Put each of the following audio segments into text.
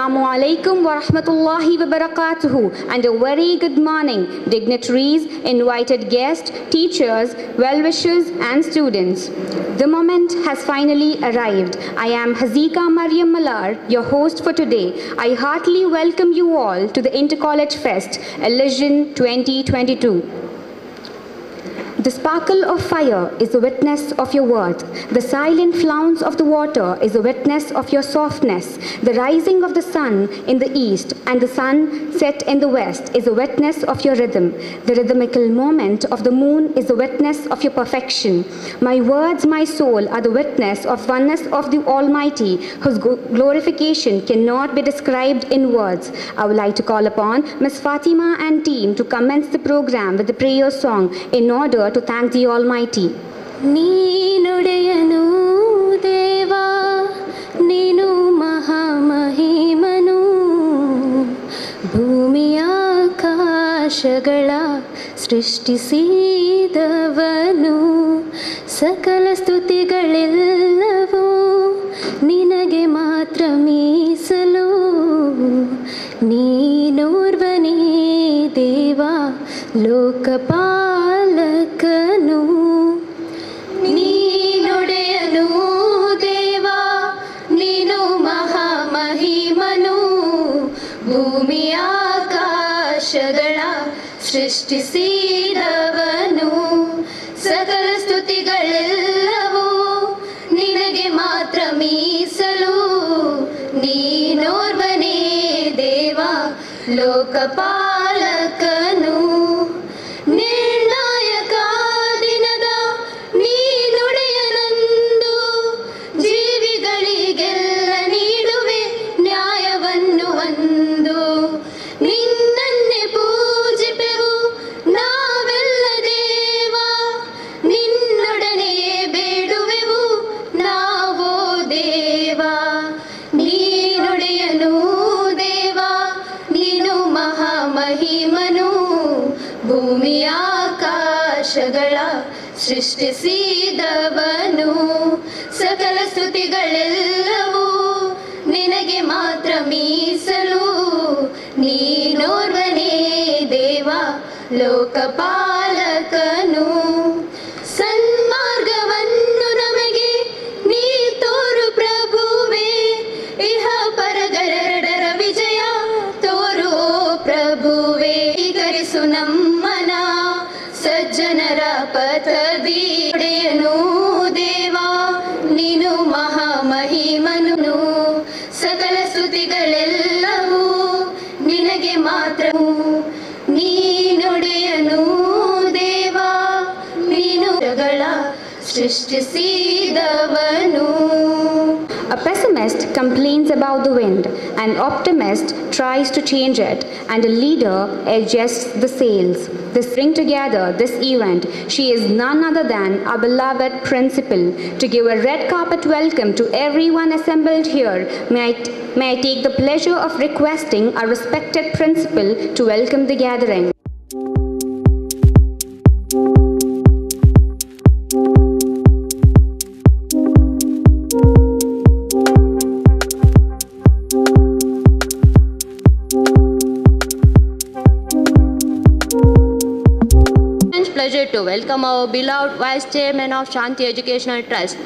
Assalamu alaikum wa rahmatullahi wa barakatuhu, and a very good morning, dignitaries, invited guests, teachers, well-wishers and students. The moment has finally arrived. I am Hazika Maryam Malar, your host for today. I heartily welcome you all to the Intercollege Fest, ElYSIAN 2022. The sparkle of fire is a witness of your worth. The silent flounce of the water is a witness of your softness. The rising of the sun in the east and the sunset in the west is a witness of your rhythm. The rhythmical moment of the moon is a witness of your perfection. My words, my soul, are the witness of oneness of the Almighty, whose glorification cannot be described in words. I would like to call upon Ms. Fatima and team to commence the program with the prayer song in order to thank the Almighty. ನೀನುಡೆಯನು ದೇವಾ ನೀನು ಮಹಾಮಹಿಮನು ಭೂಮಿಯಾಕಾಶಗಳ ಸೃಷ್ಟಿಸಿದವನು ಸಕಲ ಸ್ತುತಿಗಳೆಲ್ಲವೂ ನಿನಗೆ ಮಾತ್ರ ಮೀಸಲು ನೀನೋರ್ವನೇ ದೇವಾ ಲೋಕಪಾಲಕನು ನೀನುಡೆಯನು ದೇವಾ ನೀನು ಮಹಾಮಹಿಮನು ಭೂಮಿಯಾಕಾಶಗಳ ಸೃಷ್ಟಿಸಿದವನು ಸಕಲ ಸ್ತುತಿಗಳೆಲ್ಲವೂ ನಿನಗೆ ಮಾತ್ರ ಮೀಸಲು ನೀನೋರ್ವನೇ ದೇವಾ ಲೋಕಪಾಲಕನು ನಿರ್ಣಾಯಕ ದಿನದ ನೀನುಡೆಯನಂದು ಜೀವಿಗಳಿಗೆಲ್ಲ ನೀಡುವೆ ನ್ಯಾಯವನ್ನು ಒಂದು ನಿನ್ನನ್ನೇ ಪೂಜಿಪೆವು ನಾವೆಲ್ಲ ದೇವಾ ನಿನ್ನೊಡನೆಯೇ ಬೇಡುವೆವು ನಾವೋ ದೇವಾ ನೀನುಡೆಯನು ದೇವಾ ನೀನು ಮಹಾಮಹಿಮನು ಭೂಮಿಯಾಕಾಶಗಳ ಸೃಷ್ಟಿಸಿದವನು ಸಕಲ ಸ್ತುತಿಗಳೆಲ್ಲವೂ ನಿನಗೆ ಮಾತ್ರ ಮೀಸಲು ನೀನೋರ್ವನೇ ದೇವಾ ಲೋಕಪಾಲಕನು ಸನ್ಮಾರ್ಗವನ್ನು ನಮಗೆ ನೀ ತೋರು ಪ್ರಭುವೇ ಇಹ ಪರಗಳೆರಡರ ವಿಜಯ ತೋರು ಪ್ರಭುವೇ ಗರಿಸು ನಮ್ಮನ ಸಜ್ಜನರ ಪಥದಿಡೆಯನು ದೇವಾ ನೀನು ಮಹಾಮಹಿಮನು ಸಕಲ ಸ್ತುತಿಗಳೆಲ್ಲವೂ ನಿನಗೆ ಮಾತ್ರ ನೀನುಡೆಯನು ದೇವಾ ನೀನು ಜಗಳ ಸೃಷ್ಟಿಸಿದವನು. A pessimist complains about the wind, an optimist tries to change it, and a leader adjusts the sails. This bring together this event. She is none other than our beloved principal. To give a red carpet welcome to everyone assembled here, may I take the pleasure of requesting our respected principal to welcome the gathering. Pleasure to welcome our beloved Vice Chairman of Shanti Educational Trust,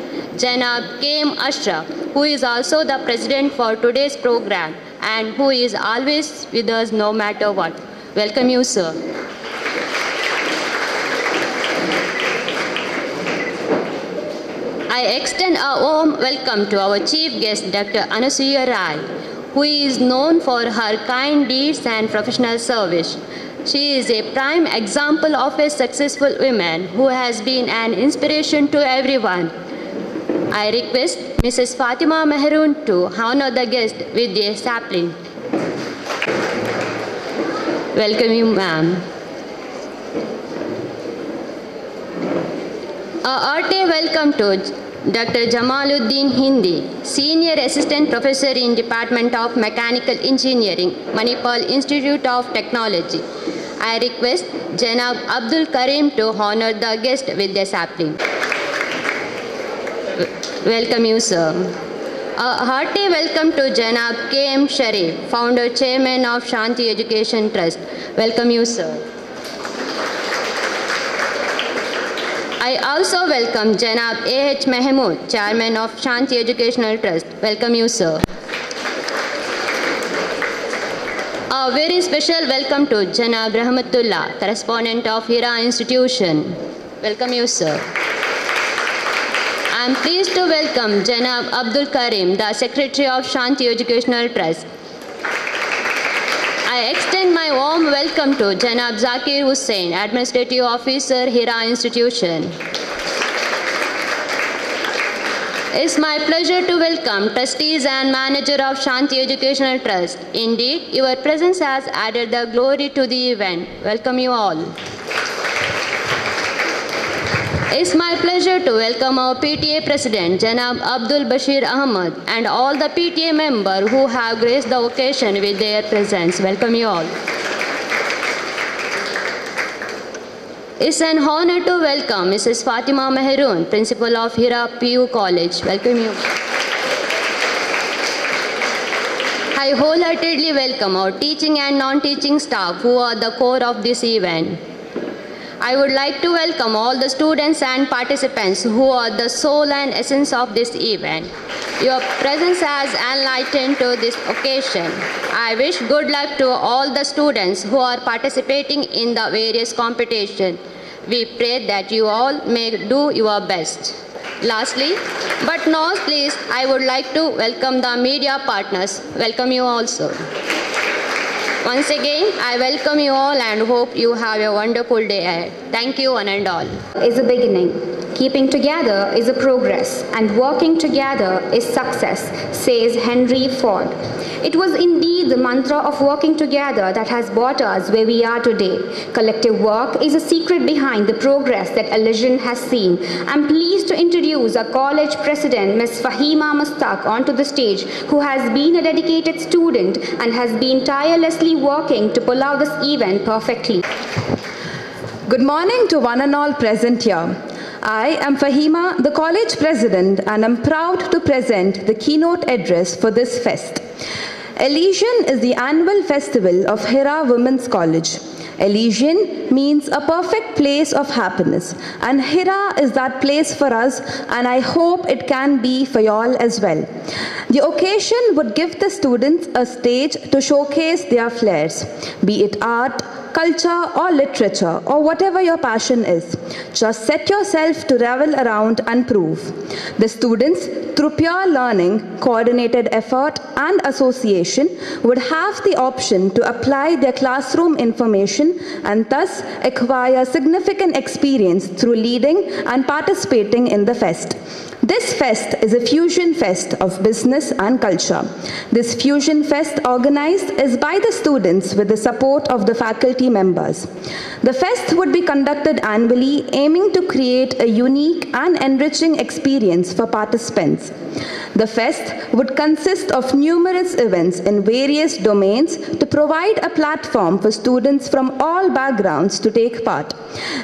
Janab K.M. Ashraf, who is also the President for today's program and who is always with us no matter what. Welcome you, sir. I extend a warm welcome to our chief guest, Dr. Anasuya Rai, who is known for her kind deeds and professional service. She is a prime example of a successful woman who has been an inspiration to everyone. I request Mrs. Fatima Mehroon to honor the guest with a sapling. Welcome you, ma'am. A hearty welcome to Dr. Jamaluddin Hindi, Senior Assistant Professor in Department of Mechanical Engineering, Manipal Institute of Technology. I request Janab Abdul Karim to honor the guest with a sapling. Welcome you, sir. A hearty welcome to Janab K.M. Sharif, Founder Chairman of Shanti Education Trust. Welcome you, sir. I also welcome Janab A.H. Mahmood, Chairman of Shanti Educational Trust. Welcome you, sir. A very special welcome to Janab Rahmatullah, Correspondent of Hira Institution. Welcome you, sir. I am pleased to welcome Janab Abdul Karim, the Secretary of Shanti Educational Trust. I extend my warm welcome to Janab Zakir Hussain, Administrative Officer, Hira Institution. It's my pleasure to welcome Trustees and Manager of Shanti Educational Trust. Indeed, your presence has added the glory to the event. Welcome you all. It's my pleasure to welcome our PTA President, Janab Abdul Bashir Ahmad, and all the PTA members who have graced the occasion with their presence. Welcome you all. It's an honor to welcome Mrs. Fatima Mehroon, Principal of Hira PU College. Welcome you. I wholeheartedly welcome our teaching and non-teaching staff who are the core of this event. I would like to welcome all the students and participants who are the soul and essence of this event. Your presence has enlightened to this occasion. I wish good luck to all the students who are participating in the various competitions. We pray that you all may do your best. Lastly, but not least, I would like to welcome the media partners. Welcome you also. Once again, I welcome you all and hope you have a wonderful day ahead. Thank you one and all. Is a beginning. Keeping together is a progress, and working together is success, says Henry Ford. It was indeed the mantra of working together that has brought us where we are today. Collective work is a secret behind the progress that ElYSIAN has seen. I'm pleased to introduce our college president, Ms. Fahima Mustaq, onto the stage, who has been a dedicated student and has been tirelessly working to pull out this event perfectly. Good morning to one and all present here. I am Fahima, the college president, and I'm proud to present the keynote address for this fest. ElYSIAN is the annual festival of Hira Women's College. ElYSIAN means a perfect place of happiness, and Hira is that place for us, and I hope it can be for y'all as well. The occasion would give the students a stage to showcase their flares, be it art, culture or literature or whatever your passion is. Just set yourself to revel around and prove. The students, through pure learning, coordinated effort and association, would have the option to apply their classroom information and thus acquire significant experience through leading and participating in the fest. This fest is a fusion fest of business and culture. This fusion fest organized is by the students with the support of the faculty members. The fest would be conducted annually, aiming to create a unique and enriching experience for participants. The fest would consist of numerous events in various domains to provide a platform for students from all backgrounds to take part.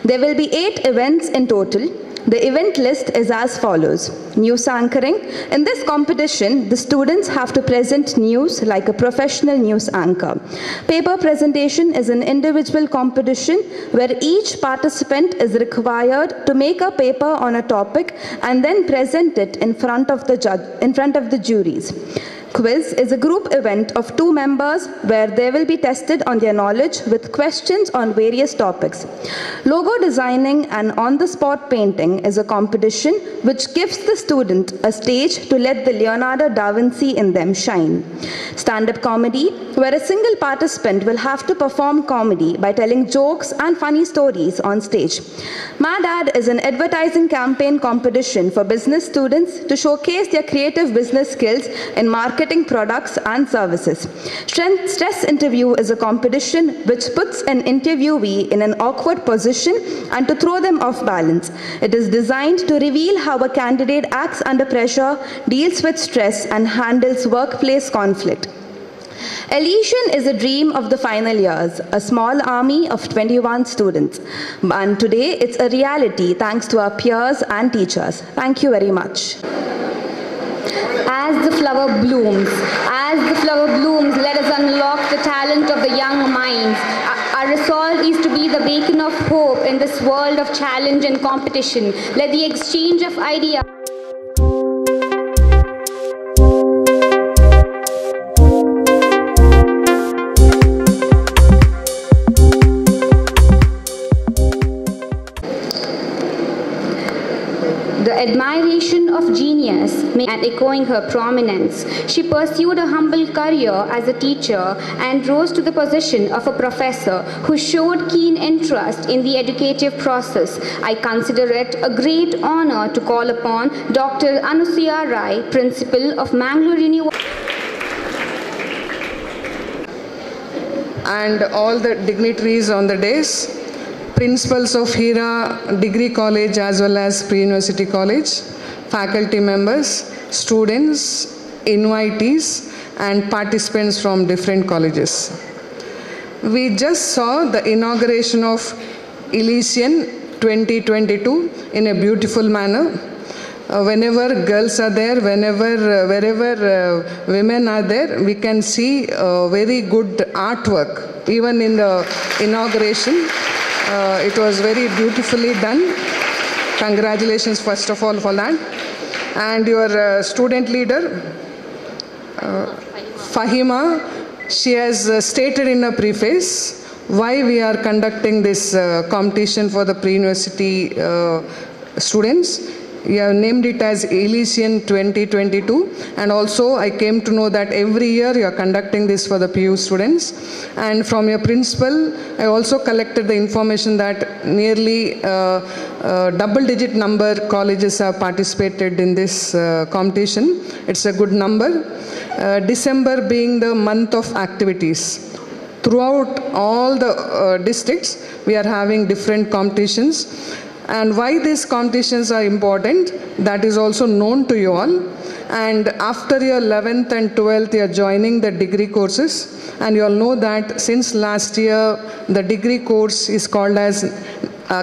There will be 8 events in total. The event list is as follows. News anchoring. In this competition, the students have to present news like a professional news anchor. Paper presentation is an individual competition where each participant is required to make a paper on a topic and then present it in front of the juries. Quiz is a group event of 2 members where they will be tested on their knowledge with questions on various topics. Logo designing and on-the-spot painting is a competition which gives the student a stage to let the Leonardo da Vinci in them shine. Stand-up comedy, where a single participant will have to perform comedy by telling jokes and funny stories on stage. Mad Ad is an advertising campaign competition for business students to showcase their creative business skills in marketing products and services. Stress interview is a competition which puts an interviewee in an awkward position and to throw them off balance. It is designed to reveal how a candidate acts under pressure, deals with stress, and handles workplace conflict. ElYSIAN is a dream of the final years, a small army of 21 students. And today it's a reality thanks to our peers and teachers. Thank you very much. As the flower blooms, let us unlock the talent of the young minds. Our resolve is to be the beacon of hope in this world of challenge and competition. Let the exchange of ideas the admiration of genius and echoing her prominence. She pursued a humble career as a teacher and rose to the position of a professor who showed keen interest in the educative process. I consider it a great honor to call upon Dr. Anusuya Rai, Principal of Mangalore University, and all the dignitaries on the dais, principals of Hira Degree College as well as Pre-University College, faculty members, students, invitees, and participants from different colleges. We just saw the inauguration of ElYSIAN 2022 in a beautiful manner. Whenever girls are there, wherever women are there, we can see very good artwork. Even in the inauguration, it was very beautifully done. Congratulations first of all for that. And your student leader, Fahima, she has stated in a preface why we are conducting this competition for the pre-university students. You have named it as ElYSIAN 2022, and also I came to know that every year you are conducting this for the PU students. And from your principal, I also collected the information that nearly double-digit number colleges have participated in this competition. It's a good number. December being the month of activities. Throughout all the districts, we are having different competitions. And why these competitions are important, that is also known to you all. And after your 11th and 12th, you are joining the degree courses. And you all know that since last year, the degree course is called as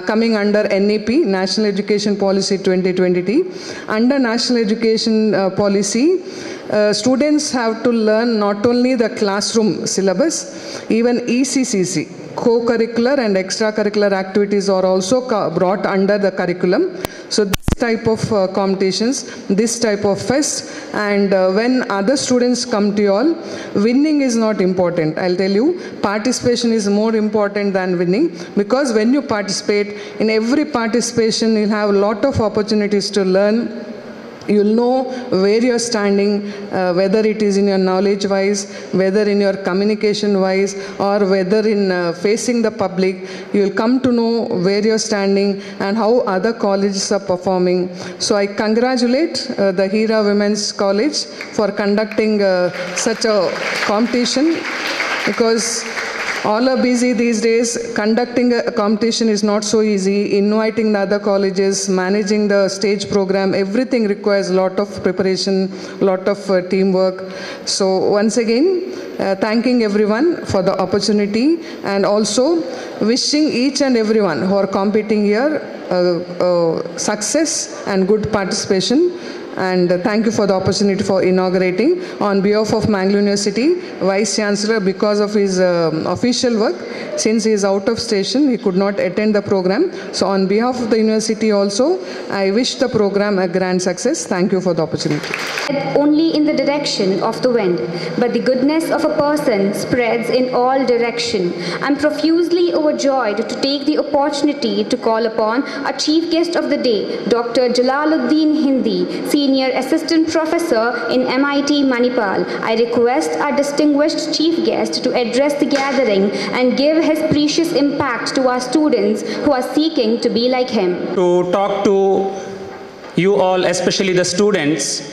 coming under NEP, National Education Policy 2020. Under National Education Policy, students have to learn not only the classroom syllabus, even ECCC. Co-curricular and extracurricular activities are also brought under the curriculum. So this type of competitions, this type of fest, and when other students come to you all, winning is not important. I'll tell you, participation is more important than winning, because when you participate, in every participation you'll have a lot of opportunities to learn. You'll know where you're standing, whether it is in your knowledge wise, whether in your communication wise, or whether in facing the public. You'll come to know where you're standing and how other colleges are performing. So I congratulate the Hira Women's College for conducting such a competition, because all are busy these days. Conducting a competition is not so easy. Inviting the other colleges, managing the stage program, everything requires a lot of preparation, a lot of teamwork. So once again, thanking everyone for the opportunity, and also wishing each and everyone who are competing here success and good participation. And thank you for the opportunity for inaugurating. On behalf of Mangalore University, Vice Chancellor, because of his official work, since he is out of station, he could not attend the program. So on behalf of the university also, I wish the program a grand success. Thank you for the opportunity. Only in the direction of the wind, but the goodness of a person spreads in all direction. I'm profusely overjoyed to take the opportunity to call upon our chief guest of the day, Dr. Jalaluddin Hindi, Senior Assistant Professor in MIT Manipal. I request our distinguished chief guest to address the gathering and give his precious impact to our students who are seeking to be like him. To talk to you all, especially the students,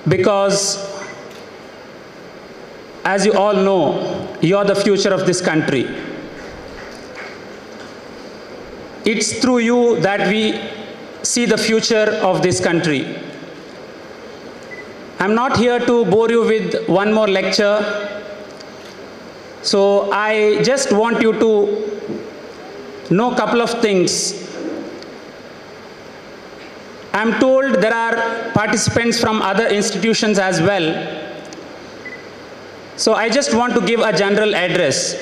because as you all know, you are the future of this country. It's through you that we see the future of this country. I'm not here to bore you with one more lecture. So I just want you to know a couple of things. I'm told there are participants from other institutions as well. So I just want to give a general address.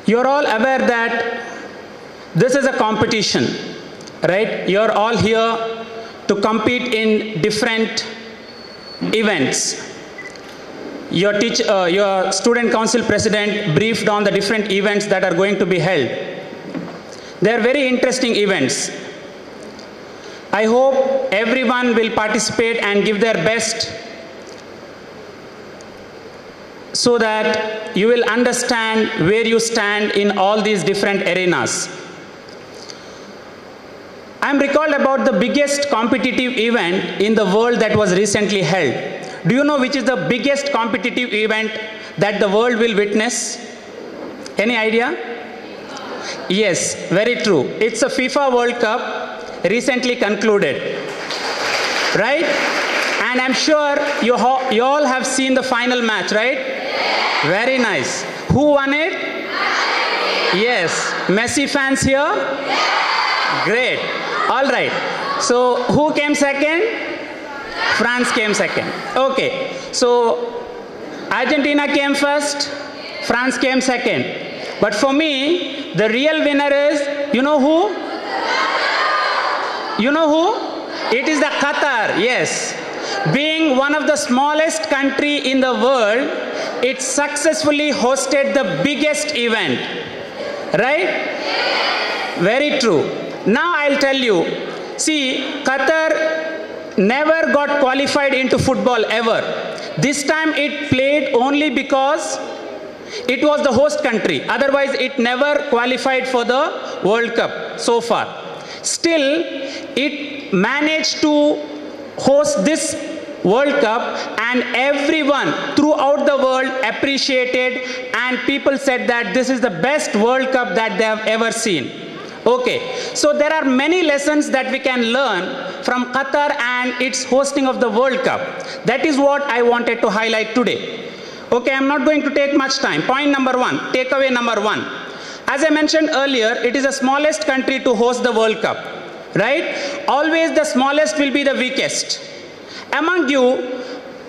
You're all aware that this is a competition, right? You're all here to compete in different events. Your student council president briefed on the different events that are going to be held. They are very interesting events. I hope everyone will participate and give their best so that you will understand where you stand in all these different arenas. I am recalled about the biggest competitive event in the world that was recently held. Do you know which is the biggest competitive event that the world will witness? Any idea? Yes, very true. It's a FIFA World Cup recently concluded, right? And I'm sure you all have seen the final match, right? Very nice. Who won it? Yes. Messi fans here? Great. All right. So who came second? France came second. Okay. So Argentina came first, France came second. But for me, the real winner is, you know who? You know who? It is the Qatar, yes. Being one of the smallest country in the world, it successfully hosted the biggest event. Right? Very true. Now I'll tell you, see, Qatar never got qualified into football ever. This time it played only because it was the host country. Otherwise, it never qualified for the World Cup so far. Still, it managed to host this World Cup, and everyone throughout the world appreciated, and people said that this is the best World Cup that they have ever seen. Okay, so there are many lessons that we can learn from Qatar and its hosting of the World Cup. That is what I wanted to highlight today. Okay, I'm not going to take much time. Point number one, takeaway number one. As I mentioned earlier, it is the smallest country to host the World Cup, right? Always the smallest will be the weakest. Among you,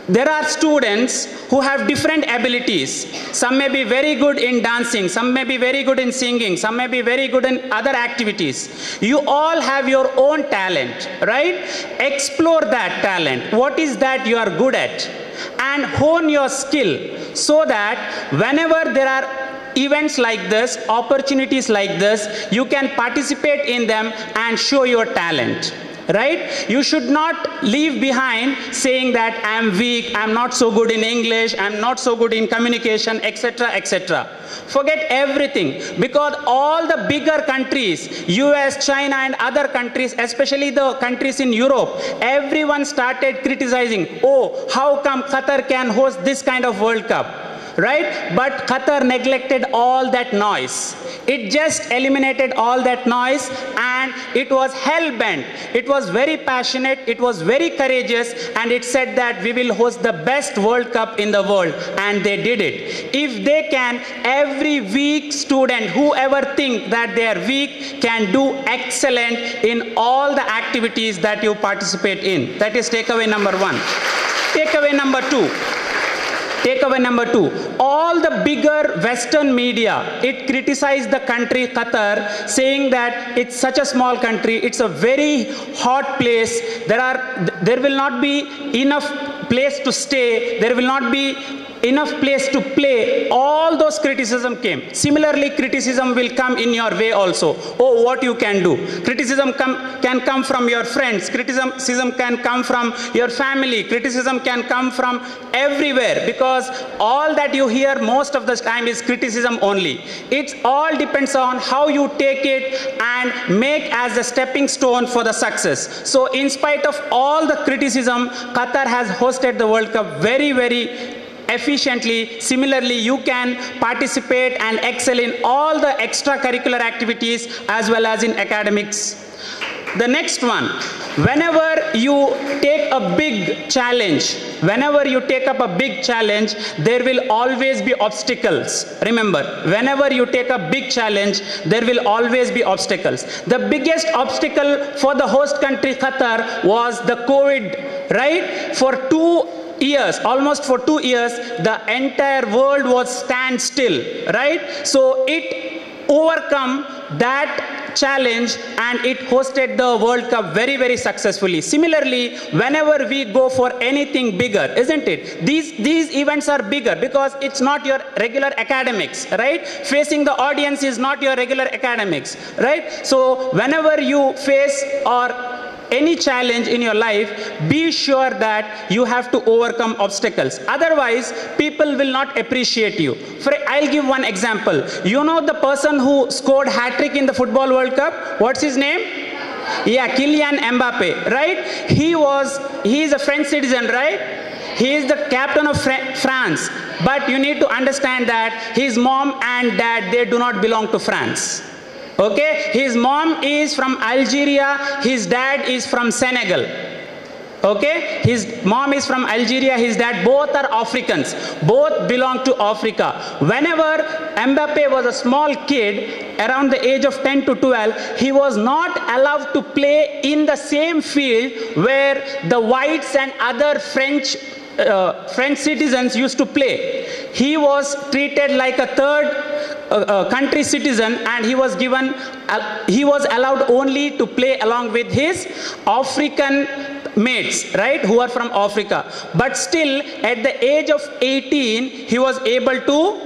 there are students who have different abilities. Some may be very good in dancing, some may be very good in singing, some may be very good in other activities. You all have your own talent, right? Explore that talent. What is that you are good at? And hone your skill so that whenever there are events like this, opportunities like this, you can participate in them and show your talent. Right? You should not leave behind saying that I'm weak, I'm not so good in English, I'm not so good in communication, etc., etc. Forget everything, because all the bigger countries, US, China and other countries, especially the countries in Europe, everyone started criticizing, oh, how come Qatar can host this kind of World Cup? Right? But Qatar neglected all that noise. It just eliminated all that noise, and it was hell-bent. It was very passionate, it was very courageous, and it said that we will host the best World Cup in the world, and they did it. If they can, every weak student, whoever think that they are weak, can do excellent in all the activities that you participate in. That is takeaway number one. Takeaway number two. Takeaway number two, all the bigger Western media, it criticized the country Qatar, saying that it's such a small country, it's a very hot place, there will not be enough place to stay, there will not be enough place to play. All those criticism came. Similarly, criticism will come in your way also. Oh, what you can do. Criticism can come from your friends. Criticism can come from your family. Criticism can come from everywhere, because all that you hear most of the time is criticism only. It all depends on how you take it and make as a stepping stone for the success. So in spite of all the criticism, Qatar has hosted the World Cup very, very efficiently. Similarly, you can participate and excel in all the extracurricular activities as well as in academics. The next one, whenever you take a big challenge, there will always be obstacles. Remember, whenever you take a big challenge, there will always be obstacles. The biggest obstacle for the host country Qatar was the COVID, right? For 2 years, almost for 2 years, the entire world was standstill, right? So it overcome that challenge and it hosted the World Cup very, very successfully. Similarly, whenever we go for anything bigger, isn't it? These events are bigger because it's not your regular academics, right? Facing the audience is not your regular academics, right? So whenever you face any challenge in your life, be sure that you have to overcome obstacles. Otherwise, people will not appreciate you. I'll give one example. You know the person who scored hat-trick in the Football World Cup? What's his name? Yeah, Kylian Mbappe, right? He is a French citizen, right? He is the captain of France. But you need to understand that his mom and dad, they do not belong to France. Okay, his mom is from Algeria, his dad is from Senegal. Okay, his mom is from Algeria, his dad, both are Africans, both belong to Africa. Whenever Mbappe was a small kid, around the age of 10 to 12, he was not allowed to play in the same field where the whites and other French citizens used to play. He was treated like a third country citizen, and he was allowed only to play along with his African mates, right, who are from Africa. But still, at the age of 18, he was able to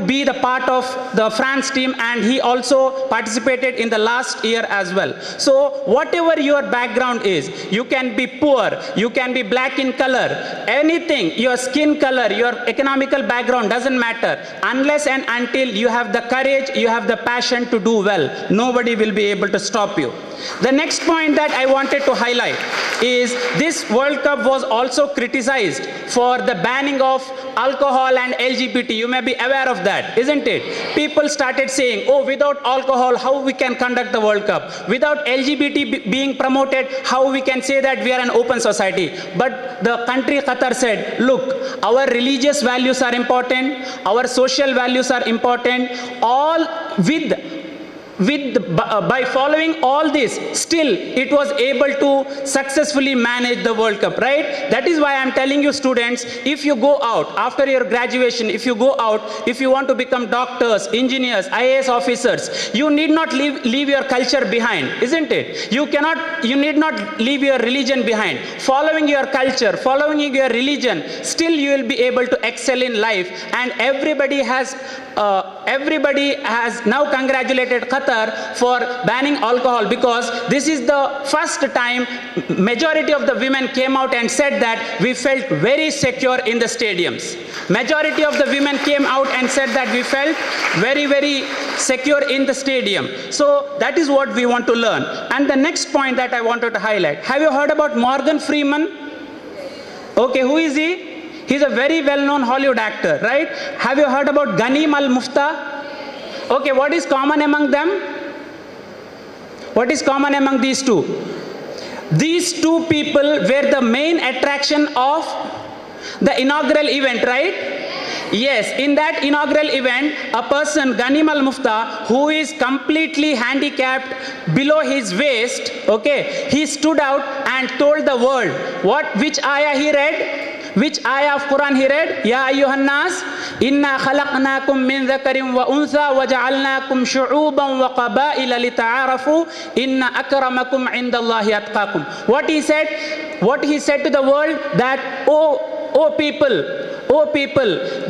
be the part of the France team, and he also participated in the last year as well. So whatever your background is, you can be poor, you can be black in color, anything, your skin color, your economical background, doesn't matter. Unless and until you have the courage, you have the passion to do well, nobody will be able to stop you. The next point that I wanted to highlight is this World Cup was also criticized for the banning of alcohol and LGBT. You may be aware of that, isn't it? People started saying, oh, without alcohol, how we can conduct the World Cup? Without LGBT being promoted, how we can say that we are an open society? But the country Qatar said, look, our religious values are important, our social values are important, all by following all this, still it was able to successfully manage the World Cup, right? That is why I'm telling you, students, if you go out after your graduation, if you want to become doctors, engineers, IAS officers, you need not leave your culture behind, isn't it? You need not leave your religion behind. Following your culture, following your religion, still you will be able to excel in life. And everybody has now congratulated Qatar for banning alcohol, because this is the first time majority of the women came out and said that we felt very secure in the stadiums. Majority of the women came out and said that we felt very, very secure in the stadium. So that is what we want to learn. And the next point that I wanted to highlight, have you heard about Morgan Freeman? Okay, who is he? He's a very well-known Hollywood actor, right? Have you heard about Ghanim Al-Mufta? Okay, what is common among them? What is common among these two? These two people were the main attraction of the inaugural event, right? Yes, in that inaugural event, a person, Ghanim Al-Mufta, who is completely handicapped below his waist, okay, he stood out and told the world which ayah he read? Which ayah of Quran he read? Ya ayyuhan nas, inna khalaqnakum min dhakarin wa untha wa ja'alnakum shu'uban wa qabaila lita'arafu inna akramakum indallahi atqakum. What he said to the world that, oh people,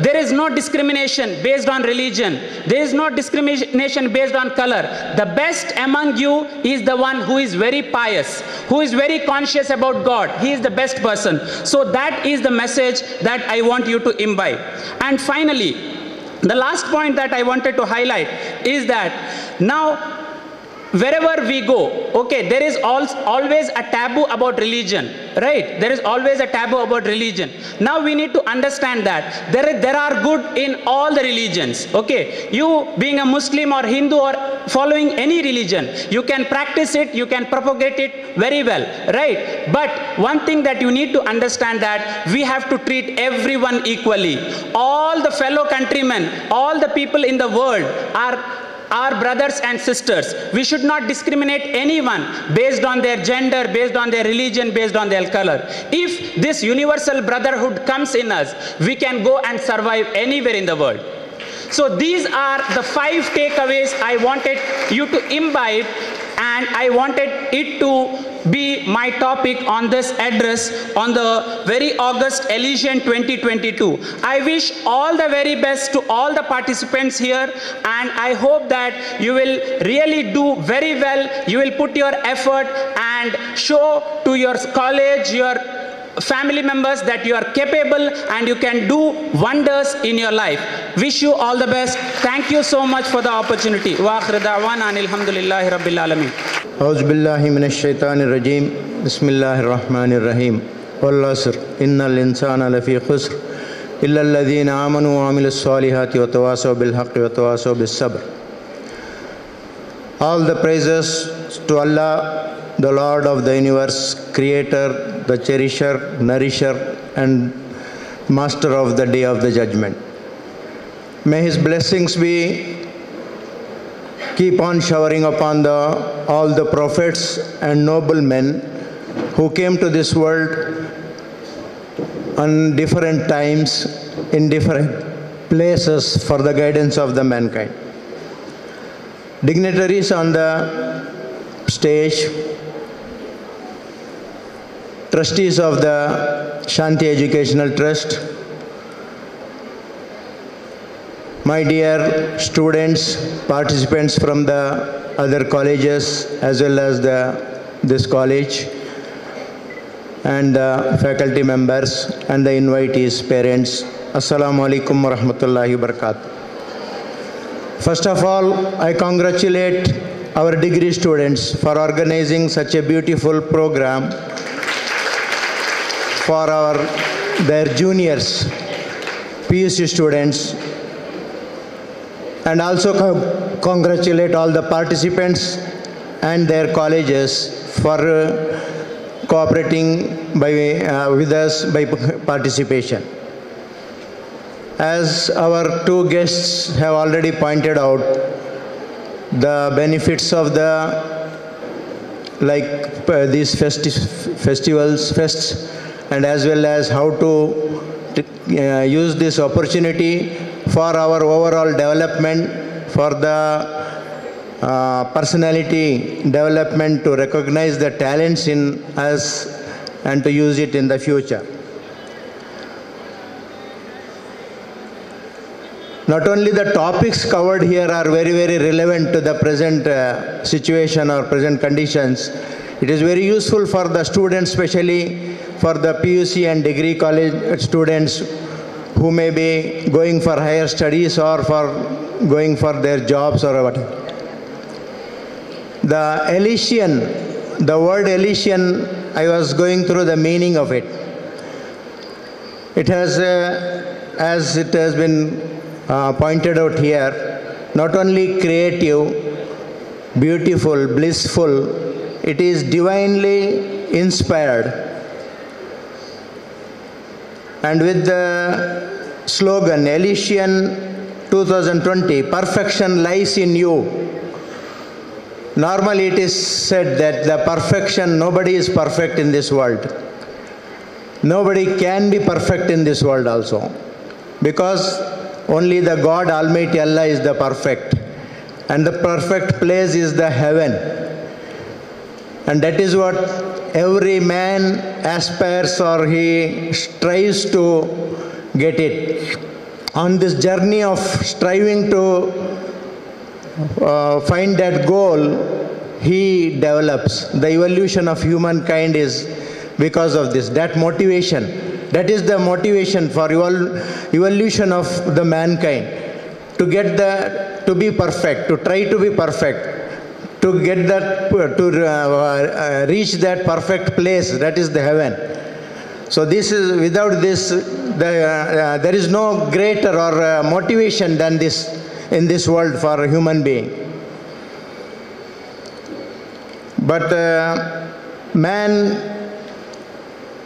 there is no discrimination based on religion. There is no discrimination based on color. The best among you is the one who is very pious, who is very conscious about God. He is the best person. So that is the message that I want you to imbibe. And finally, the last point that I wanted to highlight is that now wherever we go, okay, there is always a taboo about religion, right? There is always a taboo about religion. Now we need to understand that there are good in all the religions, okay? You being a Muslim or Hindu or following any religion, you can practice it, you can propagate it very well, right? But one thing that you need to understand that we have to treat everyone equally. All the fellow countrymen, all the people in the world are our brothers and sisters. We should not discriminate anyone based on their gender, based on their religion, based on their color. If this universal brotherhood comes in us, we can go and survive anywhere in the world. So these are the 5 takeaways I wanted you to imbibe, and I wanted it to be my topic on this address on the very August Elysian 2022. I wish all the very best to all the participants here, and I hope that you will really do very well. You will put your effort and show to your college, your family members that you are capable and you can do wonders in your life. Wish you all the best. Thank you so much for the opportunity. Wa akhir da'wana alhamdulillahi rabbil alamin. A'udhu billahi minash shaitanir rajim. Bismillahir rahmanir rahim. Wal asr innal insana lafi khusr illa alladhina amanu wa amilus salihati wa tawasaw bil haqqi wa tawasaw bis sabr. All the praises to Allah, the Lord of the universe, creator, the cherisher, nourisher, and master of the day of the judgment. May his blessings keep on showering upon all the prophets and noble men who came to this world on different times, in different places for the guidance of the mankind. Dignitaries on the stage, trustees of the Shanti Educational Trust, my dear students, participants from the other colleges as well as this college, and the faculty members and the invitees, parents, Assalamu alaikum wa rahmatullahi wa barakatuh. First of all, I congratulate our degree students for organizing such a beautiful program for their juniors, PUC students, and also congratulate all the participants and their colleges for cooperating with us by participation. As our 2 guests have already pointed out, the benefits of these fests, and as well as how to use this opportunity for our overall development, for the personality development, to recognize the talents in us and to use it in the future. Not only the topics covered here are very, very relevant to the present situation or present conditions, it is very useful for the students, especially for the PUC and degree college students who may be going for higher studies or for going for their jobs or whatever. The Elysian, the word Elysian, I was going through the meaning of it. It has, as it has been pointed out here, not only creative, beautiful, blissful, it is divinely inspired. And with the slogan Elysian 2020, perfection lies in you. Normally it is said that the perfection, nobody is perfect in this world. Nobody can be perfect in this world also, because only the God Almighty Allah is the perfect, and the perfect place is the heaven, and that is what every man aspires or he strives to get it. On this journey of striving to find that goal, he develops. The evolution of humankind is because of this, that motivation. That is the motivation for evolution of the mankind, to get to be perfect, to try to be perfect, to get that, to reach that perfect place, that is the heaven. So this is, without this, there is no greater or motivation than this in this world for a human being. But man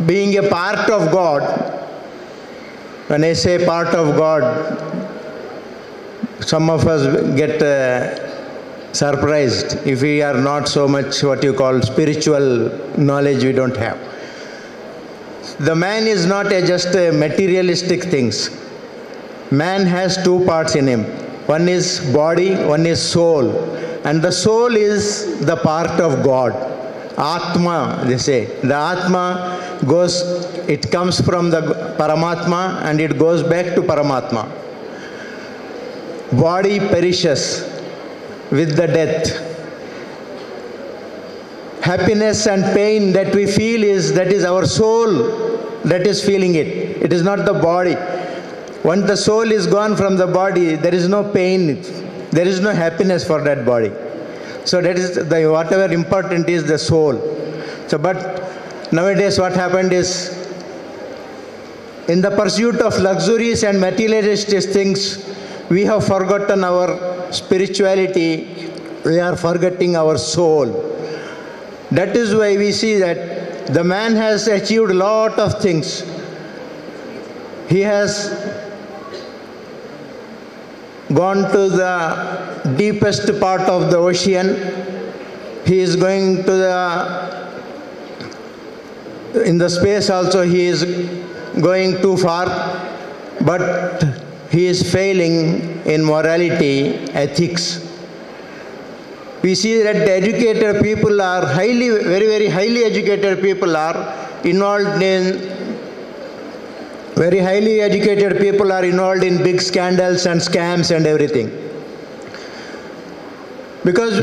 being a part of God, when I say part of God, some of us get surprised if we are not so much what you call spiritual knowledge we don't have. The man is not just a materialistic things. Man has two parts in him. One is body, one is soul. And the soul is the part of God. Atma, they say. The Atma goes, it comes from the Paramatma and it goes back to Paramatma. Body perishes with the death. Happiness and pain that we feel that is our soul that is feeling it. It is not the body. Once the soul is gone from the body, there is no pain, there is no happiness for that body. So that is whatever important is the soul. So but nowadays what happened is, in the pursuit of luxuries and materialistic things, we have forgotten our spirituality, we are forgetting our soul. That is why we see that the man has achieved a lot of things. He has gone to the deepest part of the ocean. He is going to in the space also he is going too far, but he is failing in morality, ethics. We see that the educated people are very, very highly educated people are involved in, very highly educated people are involved in big scandals and scams and everything. Because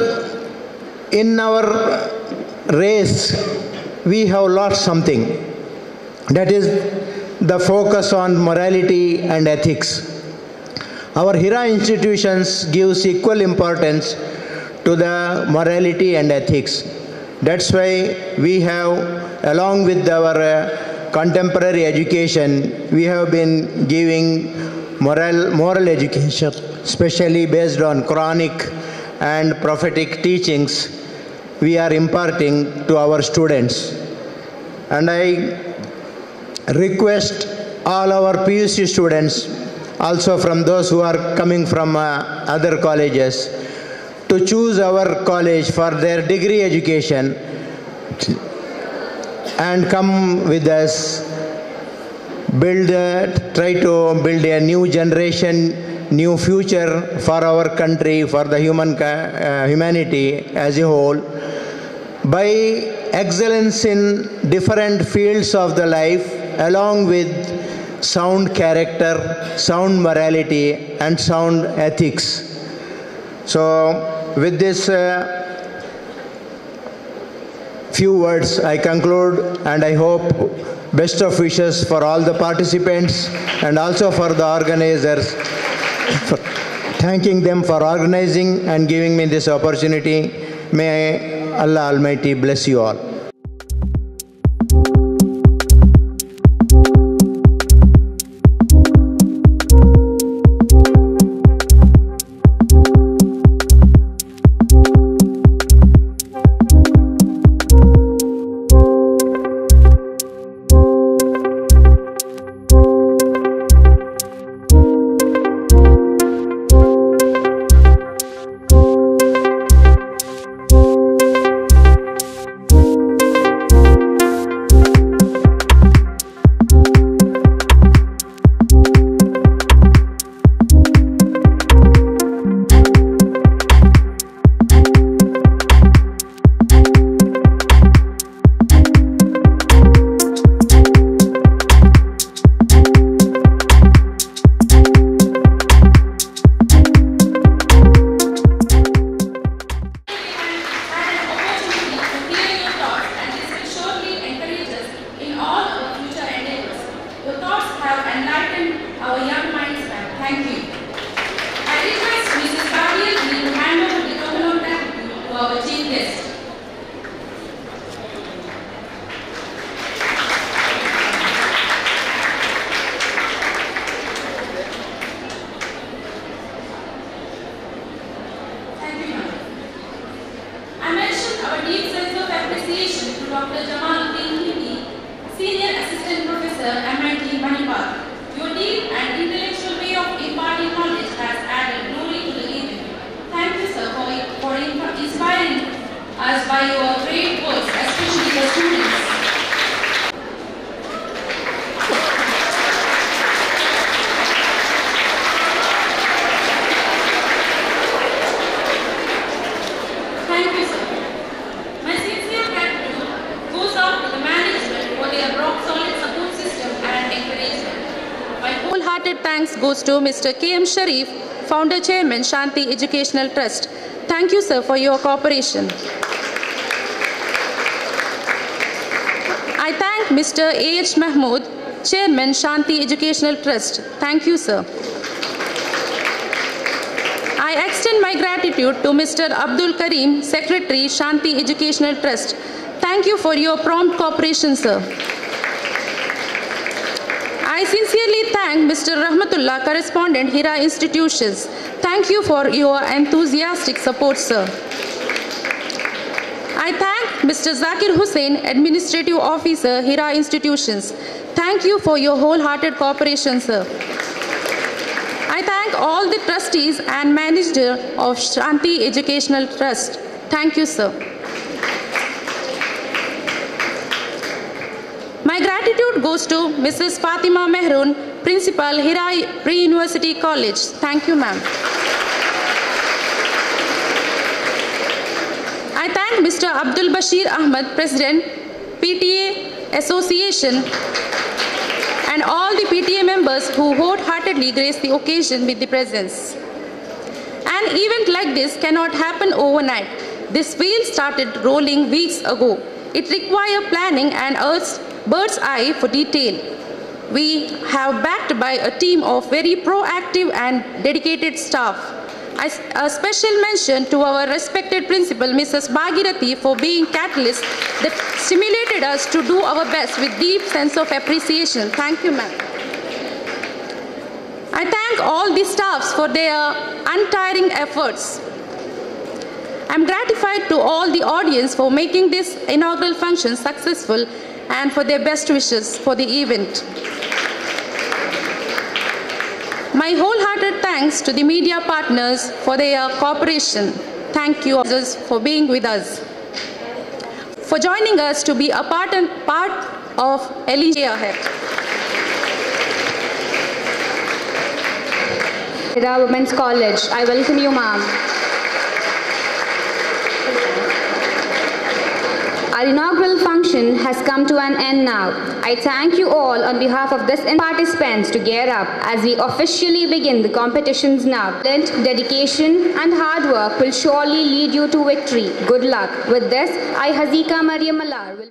in our race, we have lost something. That is the focus on morality and ethics. Our Hira institutions gives equal importance to the morality and ethics. That's why we have, along with our contemporary education, we have been giving moral education, especially based on Quranic and prophetic teachings, we are imparting to our students. And I request all our PUC students, also from those who are coming from other colleges, to choose our college for their degree education and come with us, try to build a new generation, new future for our country, for the humanity as a whole, by excellence in different fields of the life, along with sound character, sound morality, and sound ethics. So, with this few words, I conclude, and I hope best of wishes for all the participants and also for the organizers, thanking them for organizing and giving me this opportunity. May Allah Almighty bless you all. our deep sense of appreciation to Dr. Jamaluddin Hiti, Senior Assistant Professor, MIT Manipal. Your deep and intellectual way of imparting knowledge has added glory to the event. Thank you, sir, for inspiring us by your great words, especially the students. Thank you, sir. My sincere gratitude goes out to the management for their rock-solid support system and encouragement. My wholehearted thanks goes to Mr. K.M. Sharif, Founder Chairman, Shanti Educational Trust. Thank you, sir, for your cooperation. I thank Mr. A.H. Mahmood, Chairman, Shanti Educational Trust. Thank you, sir. I extend my gratitude to Mr. Abdul Karim, Secretary, Shanti Educational Trust. Thank you for your prompt cooperation, sir. I sincerely thank Mr. Rahmatullah, Correspondent, Hira Institutions. Thank you for your enthusiastic support, sir. I thank Mr. Zakir Hussain, Administrative Officer, Hira Institutions. Thank you for your wholehearted cooperation, sir. I thank all the trustees and manager of Shanti Educational Trust. Thank you, sir. My gratitude goes to Mrs. Fatima Mehroon, Principal, Hira Pre-University College. Thank you, ma'am. I thank Mr. Abdul Bashir Ahmad, President, PTA Association, and all the PTA members who wholeheartedly graced the occasion with the presence. An event like this cannot happen overnight. This wheel started rolling weeks ago. It required planning and bird's eye for detail. We have backed by a team of very proactive and dedicated staff. A special mention to our respected principal, Mrs. Bhagirathi, for being catalyst that stimulated us to do our best with deep sense of appreciation. Thank you, ma'am. I thank all the staffs for their untiring efforts. I'm gratified to all the audience for making this inaugural function successful and for their best wishes for the event. My wholehearted thanks to the media partners for their cooperation. Thank you for being with us, for joining us to be a part of ElYSIAN. Hira Women's College, I welcome you, ma'am. Our inaugural function has come to an end now. I thank you all on behalf of this and participants to gear up as we officially begin the competitions now. Dedication and hard work will surely lead you to victory. Good luck. With this, I, Hazika Maryam Alar, will